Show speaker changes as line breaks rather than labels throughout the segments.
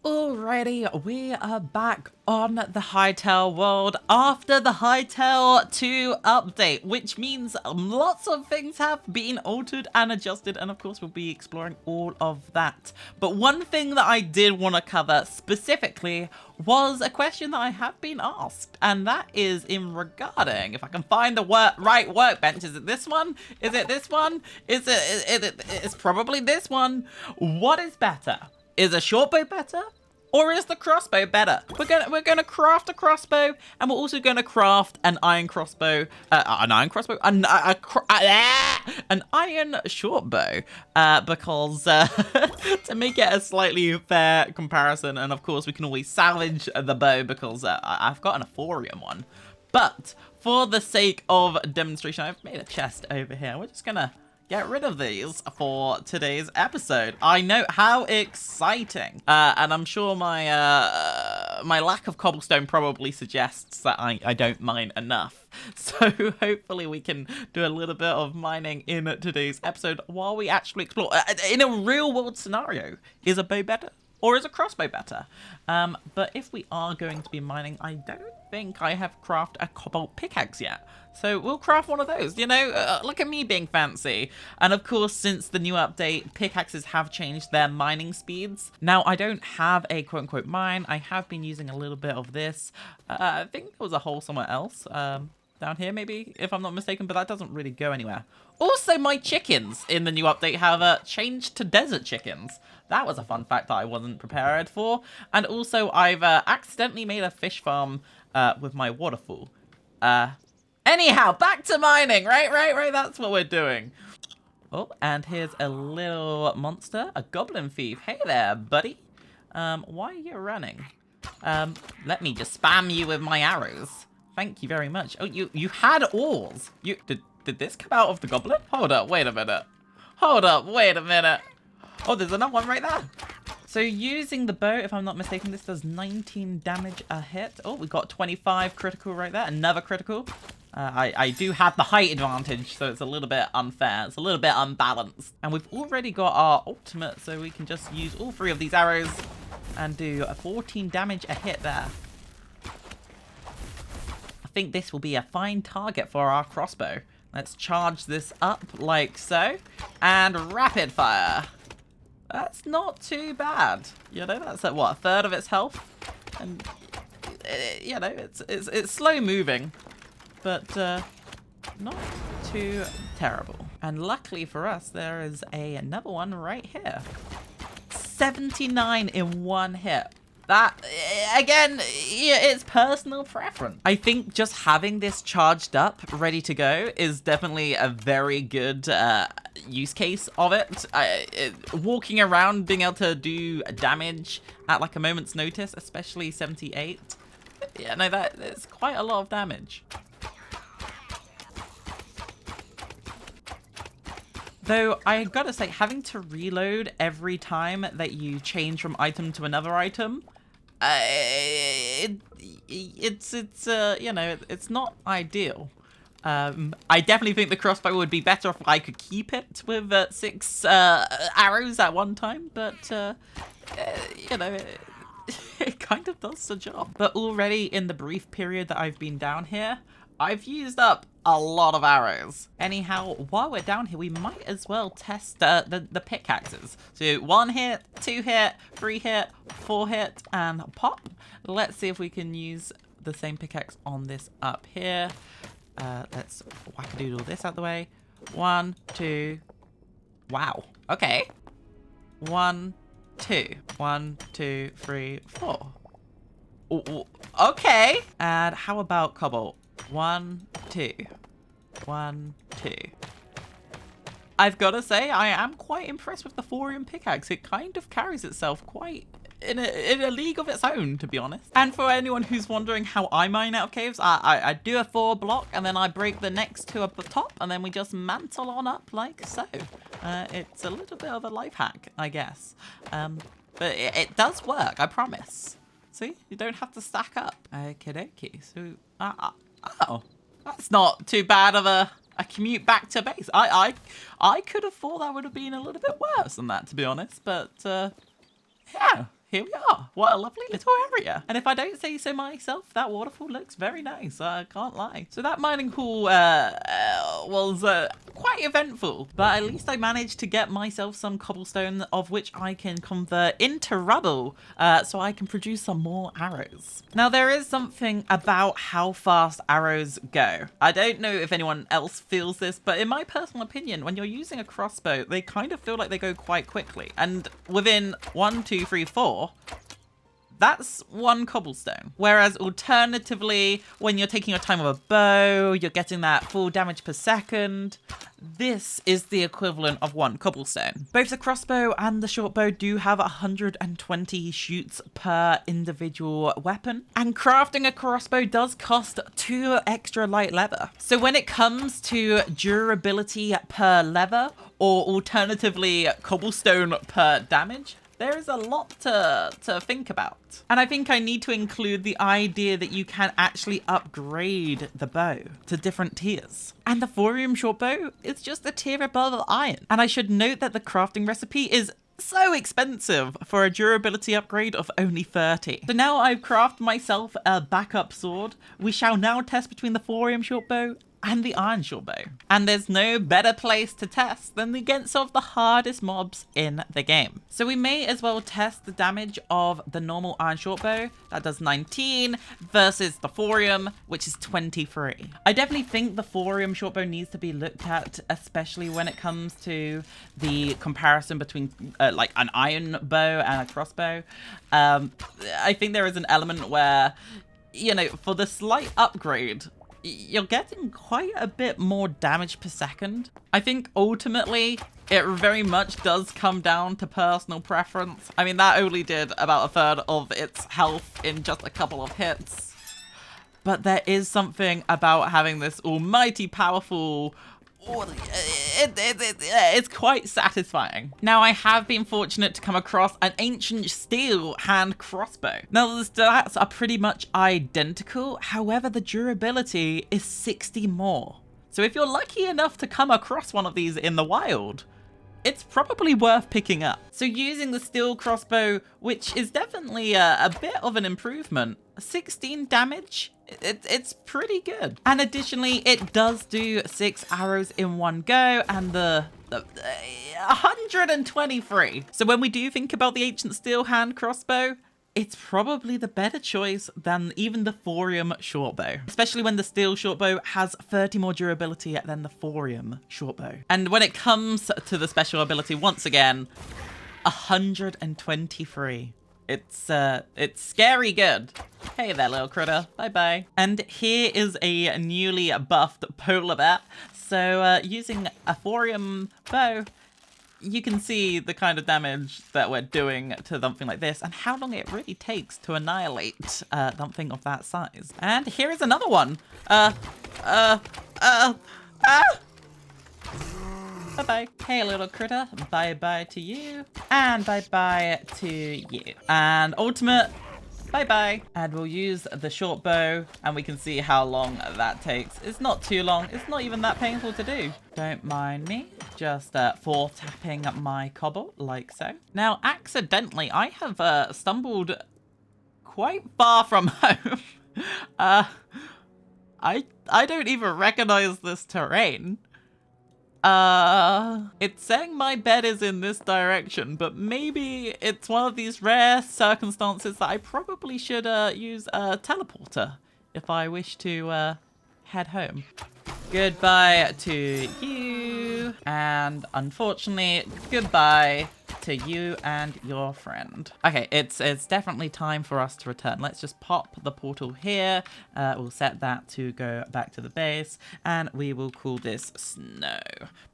Alrighty, we are back on the Hytale world after the Hytale 2 update, which means lots of things have been altered and adjusted, and of course we'll be exploring all of that. But one thing that I did want to cover specifically was a question that I have been asked, and that is in regarding, if I can find the right workbench, is it this one? Is it this one? It's probably this one. What is better? Is a shortbow better, or is the crossbow better? We're gonna craft a crossbow, and we're also gonna craft an iron crossbow, an iron shortbow, because to make it a slightly fair comparison, and of course we can always salvage the bow because I've got an 𝗟𝗶𝗸𝗀𝗀𝗀 one, but for the sake of demonstration, I've made a chest over here. We're just gonna get rid of these for today's episode. I know, how exciting. And I'm sure my my lack of cobblestone probably suggests that I don't mine enough. So hopefully we can do a little bit of mining in today's episode while we actually explore. In a real world scenario, is a bow better? Or is a crossbow better? But if we are going to be mining, I don't think I have crafted a cobalt pickaxe yet. So we'll craft one of those, you know, look at me being fancy. And of course, since the new update, pickaxes have changed their mining speeds. Now, I don't have a quote-unquote mine. I have been using a little bit of this. I think there was a hole somewhere else. Down here, maybe, if I'm not mistaken, but that doesn't really go anywhere. Also, my chickens in the new update have changed to desert chickens. That was a fun fact that I wasn't prepared for. And also, I've accidentally made a fish farm with my waterfall. Anyhow, back to mining, right, that's what we're doing. Oh, and here's a little monster, a goblin thief. Hey there, buddy. Why are you running? Let me just spam you with my arrows. Thank you very much. Oh, you had oars. Did this come out of the goblin? Hold up, wait a minute. Hold up, wait a minute. Oh, there's another one right there. So using the bow, if I'm not mistaken, this does 19 damage a hit. Oh, we got 25 critical right there. Another critical. I do have the height advantage, so it's a little bit unfair. It's a little bit unbalanced. And we've already got our ultimate, so we can just use all 3 of these arrows and do a 14 damage a hit there. I think this will be a fine target for our crossbow. Let's charge this up like so. And rapid fire. That's not too bad. You know, that's at what, a third of its health? And, you know, it's slow moving, but not too terrible. And luckily for us, there is another one right here. 79 in one hit. That, again, yeah, it's personal preference. I think just having this charged up, ready to go, is definitely a very good use case of it. Walking around, being able to do damage at like a moment's notice, especially 78. Yeah, no, that's quite a lot of damage. Though, I gotta say, having to reload every time that you change from item to another item, it's you know, it's not ideal. I definitely think the crossbow would be better if I could keep it with 6 arrows at one time, but you know, it kind of does the job. But already in the brief period that I've been down here, I've used up a lot of arrows. Anyhow, while we're down here, we might as well test the pickaxes. So 1 hit, 2 hit, 3 hit, 4 hit, and pop. Let's see if we can use the same pickaxe on this up here. Let's whack-a-doodle this out the way. 1, 2. Wow. Okay. 1, 2. 1, 2, 3, 4. Ooh, okay. And how about cobalt? 1, 2. 1, 2. I've got to say, I am quite impressed with the thorium pickaxe. It kind of carries itself quite in a league of its own, to be honest. And for anyone who's wondering how I mine out of caves, I do a 4 block, and then I break the next 2 up the top, and then we just mantle on up like so. It's a little bit of a life hack, I guess. But it does work, I promise. See, you don't have to stack up. Okie dokie. So, oh, that's not too bad of a commute back to base. I could have thought that would have been a little bit worse than that, to be honest. But yeah, here we are. What a lovely little area. And if I don't say so myself, that waterfall looks very nice. I can't lie. So that mining pool was quite eventful, but at least I managed to get myself some cobblestone, of which I can convert into rubble so I can produce some more arrows. Now, there is something about how fast arrows go. I don't know if anyone else feels this, but in my personal opinion, when you're using a crossbow, they kind of feel like they go quite quickly. And within 1, 2, 3, 4, that's 1 cobblestone. Whereas alternatively, when you're taking your time with a bow, you're getting that full damage per second. This is the equivalent of 1 cobblestone. Both the crossbow and the shortbow do have 120 shoots per individual weapon. And crafting a crossbow does cost 2 extra light leather. So when it comes to durability per leather, or alternatively cobblestone per damage, there is a lot to think about. And I think I need to include the idea that you can actually upgrade the bow to different tiers. And the thorium shortbow is just a tier above iron. And I should note that the crafting recipe is so expensive for a durability upgrade of only 30. So now I've crafted myself a backup sword. We shall now test between the thorium shortbow and the iron shortbow. And there's no better place to test than against some of the hardest mobs in the game. So we may as well test the damage of the normal iron shortbow. That does 19 versus the thorium, which is 23. I definitely think the thorium shortbow needs to be looked at, especially when it comes to the comparison between like an iron bow and a crossbow. I think there is an element where, you know, for the slight upgrade, you're getting quite a bit more damage per second. I think ultimately it very much does come down to personal preference. I mean, that only did about 1/3 of its health in just a couple of hits. But there is something about having this almighty powerful... it's quite satisfying. Now, I have been fortunate to come across an ancient steel hand crossbow. Now, the stats are pretty much identical. However, the durability is 60 more. So if you're lucky enough to come across one of these in the wild, it's probably worth picking up. So using the steel crossbow, which is definitely a bit of an improvement, 16 damage, it's pretty good. And additionally, it does do 6 arrows in one go, and the 123. So when we do think about the ancient steel hand crossbow, it's probably the better choice than even the thorium shortbow, especially when the steel shortbow has 30 more durability than the thorium shortbow. And when it comes to the special ability, once again, 123. It's scary good. Hey there, little critter. Bye-bye. And here is a newly buffed polar bear. So using a thorium bow, you can see the kind of damage that we're doing to something like this and how long it really takes to annihilate something of that size. And here is another one. Bye-bye. Hey, little critter. Bye-bye to you. And bye-bye to you. And ultimate, bye-bye. And we'll use the short bow, and we can see how long that takes. It's not too long. It's not even that painful to do. Don't mind me. Just for tapping my cobble, like so. Now, accidentally, I have stumbled quite far from home. I don't even recognize this terrain. It's saying my bed is in this direction, but maybe it's one of these rare circumstances that I probably should use a teleporter if I wish to head home. Goodbye to you, and unfortunately, goodbye to you and your friend. Okay, it's definitely time for us to return. Let's just pop the portal here. We'll set that to go back to the base, and we will call this Snow,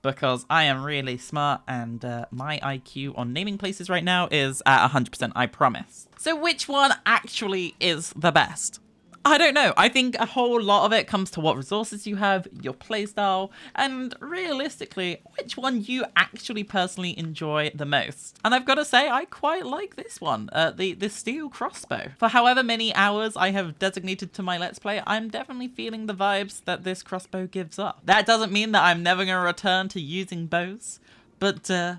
because I am really smart, and my IQ on naming places right now is at 100%, I promise. So which one actually is the best? I don't know. I think a whole lot of it comes to what resources you have, your playstyle, and realistically, which one you actually personally enjoy the most. And I've got to say, I quite like this one, the steel crossbow. For however many hours I have designated to my Let's Play, I'm definitely feeling the vibes that this crossbow gives up. That doesn't mean that I'm never going to return to using bows, but I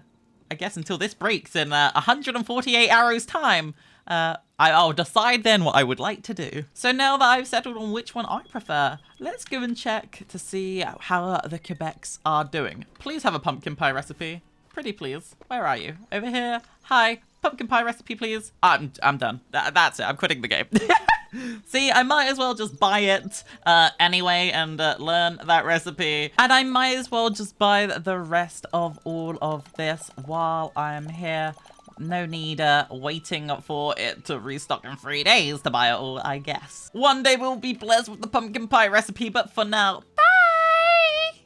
guess until this breaks in 148 arrows time, I'll decide then what I would like to do. So now that I've settled on which one I prefer, let's go and check to see how the 𝗂𝗍𝗍𝗀 are doing. Please have a pumpkin pie recipe. Pretty please. Where are you? Over here. Hi. Pumpkin pie recipe, please. I'm done. That's it. I'm quitting the game. See, I might as well just buy it anyway and learn that recipe. And I might as well just buy the rest of all of this while I'm here. No need waiting for it to restock in 3 days to buy it all, I guess. One day we'll be blessed with the pumpkin pie recipe, but for now,